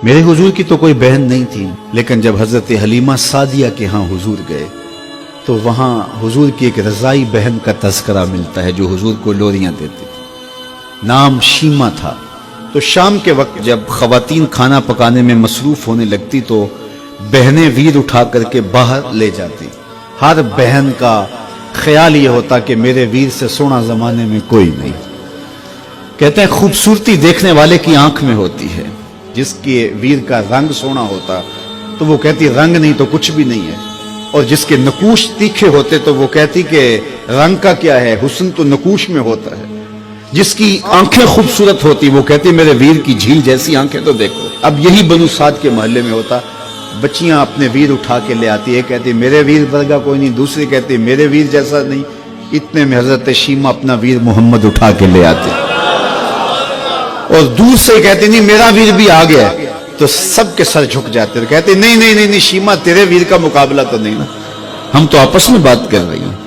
میرے हुजूर की तो कोई बहन नहीं थी, लेकिन जब हजरत हलीमा सादिया के यहाँ हुजूर गए तो वहाँ हुजूर की एक रज़ाई बहन का तज़किरा मिलता है जो हुजूर को लोरियां देती थी। नाम शीमा था। तो शाम के वक्त जब ख़वातीन खाना पकाने में मसरूफ़ होने लगती तो बहनें वीर उठा करके बाहर ले जाती। हर बहन का ख्याल ये होता कि मेरे वीर से सोना ज़माने में कोई नहीं। कहते हैं खूबसूरती देखने वाले की आंख में होती है। जिसके वीर का रंग सोना होता तो वो कहती रंग नहीं तो कुछ भी नहीं है, और जिसके नकूश तीखे होते तो वो कहती कि रंग का क्या है, हुस्न तो नकूश में होता है। जिसकी आंखें खूबसूरत होती वो कहती मेरे वीर की झील जैसी आंखें तो देखो। अब यही बनु साद के मोहल्ले में होता। बच्चियां अपने वीर उठा के ले आती, एक कहती मेरे वीर वर्गा कोई नहीं, दूसरी कहती मेरे वीर जैसा नहीं। इतने में हजरत शीमा अपना वीर मोहम्मद उठा के ले आते और दूर से कहती नहीं मेरा वीर भी आ गया, तो सबके सर झुक जाते और कहते नहीं नहीं नहीं नहीं शीमा तेरे वीर का मुकाबला तो नहीं ना, हम तो आपस में बात कर रही हैं।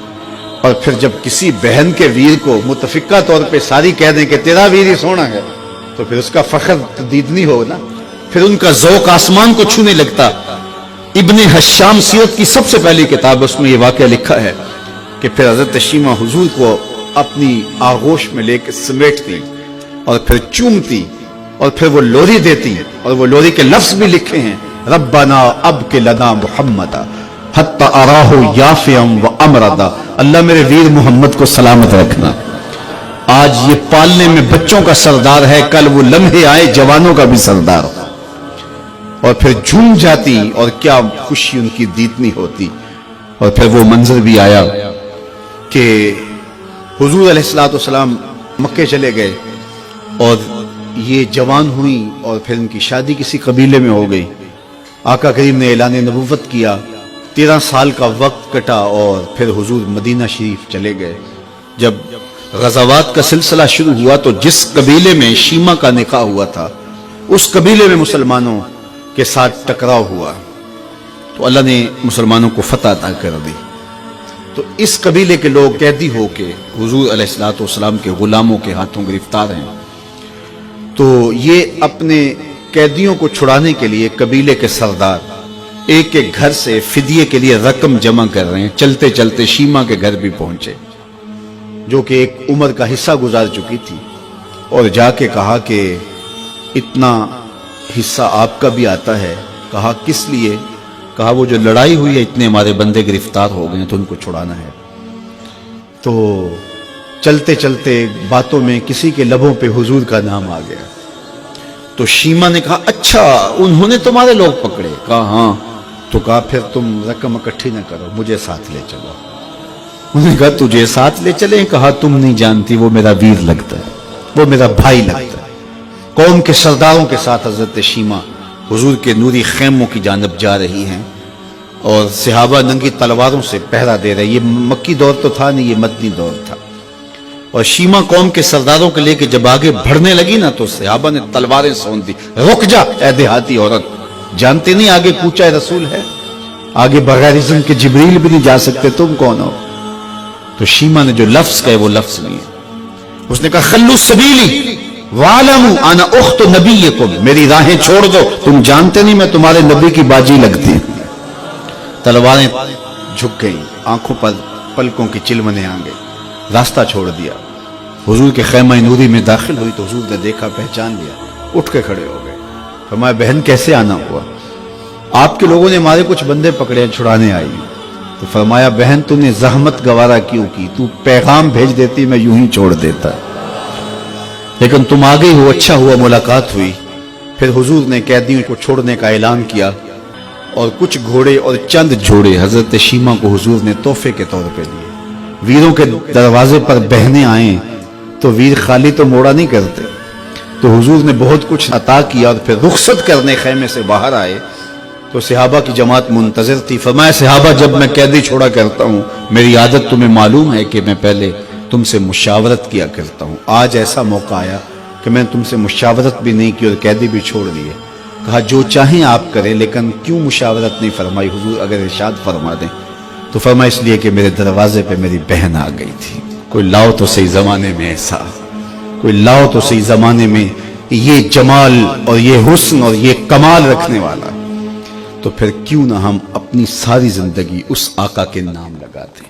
और फिर जब किसी बहन के वीर को मुतफिका तौर पे सारी कह दें कि तेरा वीर ही सोना है, तो फिर उसका फख्र दीदनी हो ना, फिर उनका ज़ौक़ आसमान को छूने लगता। इब्ने हश्शाम सीरत की सबसे पहली किताब, उसमें ये वाक़या लिखा है कि फिर हज़रत शीमा हुजूर को अपनी आगोश में लेकर समेटती और फिर चूमती और फिर वो लोरी देती, और वो लोरी के लफ्ज भी लिखे हैं, रब्बना अब के लना मुहम्मदा हत्ता अराहु याफियम व अमरदा, अल्लाह मेरे वीर मोहम्मद को सलामत रखना। आज ये पालने में बच्चों का सरदार है, कल वो लम्हे आए जवानों का भी सरदार हो। और फिर झूम जाती और क्या खुशी उनकी दीदनी होती। और फिर वो मंजर भी आया कि हुजूर अलैहिस्सलाम मक्के चले गए और ये जवान हुई और फिर उनकी शादी किसी कबीले में हो गई। आका करीम ने ऐलान नबुव्वत किया, 13 साल का वक्त कटा और फिर हुजूर मदीना शरीफ चले गए। जब गज़ावात का सिलसिला शुरू हुआ तो जिस कबीले में शीमा का निकाह हुआ था उस कबीले में मुसलमानों के साथ टकराव हुआ तो अल्लाह ने मुसलमानों को फतह अता कर दी। तो इस कबीले के लोग कैदी होके हुजूर अलैहिस्सलाम के गुलामों के हाथों गिरफ्तार हैं। तो ये अपने कैदियों को छुड़ाने के लिए कबीले के सरदार एक एक घर से फिदिये के लिए रकम जमा कर रहे हैं। चलते चलते शीमा के घर भी पहुंचे जो कि एक उम्र का हिस्सा गुजार चुकी थी, और जाके कहा कि इतना हिस्सा आपका भी आता है। कहा किस लिए? कहा वो जो लड़ाई हुई है इतने हमारे बंदे गिरफ्तार हो गए तो उनको छुड़ाना है। तो चलते चलते बातों में किसी के लबों पे हुजूर का नाम आ गया। तो शीमा ने कहा अच्छा उन्होंने तुम्हारे लोग पकड़े? कहा हाँ। तो कहा फिर तुम रकम इकट्ठी न करो, मुझे साथ ले चलो। उन्होंने कहा तुझे साथ ले चले? कहा तुम नहीं जानती वो मेरा वीर लगता है, वो मेरा भाई लगता है। कौम के सरदारों के साथ हजरत शीमा हुजूर के नूरी खेमों की जानब जा रही हैं और सहाबा नंगी तलवारों से पहरा दे रहे। ये मक्की दौर तो था नहीं, ये मदनी दौर था। और शीमा कौम के सरदारों के लेके जब आगे बढ़ने लगी ना तो सहाबा ने तलवारें सौंप दी। रुक जा ए देहाती औरत, जानते नहीं आगे पूछा रसूल है, आगे बगैर इज़्न के जिब्रील भी नहीं जा सकते, तुम कौन हो? तो शीमा ने जो लफ्ज कहे वो लफ्ज नहीं है। उसने कहा खल्लू सबीली वालमू आना उख्त नबीयकुम, मेरी राहें छोड़ दो, तुम जानते नहीं मैं तुम्हारे नबी की बाजी लगती हूं। तलवारें झुक गई, आंखों पर पलकों की चिलमने आ गई, रास्ता छोड़ दिया। हुजूर के खैमा नूरी में दाखिल हुई तो हुजूर ने देखा, पहचान लिया, उठ के खड़े हो गए। फरमाया बहन कैसे आना हुआ? आपके लोगों ने हमारे कुछ बंदे पकड़े, छुड़ाने आई। तो फरमाया बहन तूने जहमत गवारा क्यों की? तू पैगाम भेज देती मैं यूं ही छोड़ देता, लेकिन तुम आ गई हो, अच्छा हुआ मुलाकात हुई। फिर हुजूर ने कैदियों को छोड़ने का ऐलान किया और कुछ घोड़े और चंद जोड़े हजरत शीमा को हुजूर ने तोहफे के तौर पे दिए। वीरों के दरवाजे पर बहने आए तो वीर खाली तो मोड़ा नहीं करते, तो हुजूर ने बहुत कुछ अता किया। और फिर रुखसत करने खैमे से बाहर आए तो सहाबा की जमात मुंतजर थी। फरमाया सहाबा जब मैं कैदी छोड़ा करता हूँ मेरी आदत तुम्हें मालूम है कि मैं पहले तुमसे मुशावरत किया करता हूँ। आज ऐसा मौका आया कि मैंने तुमसे मुशावरत भी नहीं की और कैदी भी छोड़ दिए। कहा जो चाहें आप करें, लेकिन क्यों मुशावरत नहीं फरमाई? हुजूर अगर इरशाद फरमा दें। तो फरमाया इसलिए कि मेरे दरवाजे पे मेरी बहन आ गई थी। कोई लाओ तो सही जमाने में ऐसा, कोई लाओ तो सही जमाने में یہ جمال اور یہ حسن اور یہ کمال رکھنے والا، تو پھر کیوں نہ ہم اپنی ساری زندگی اس آقا کے نام لگاتے ہیں۔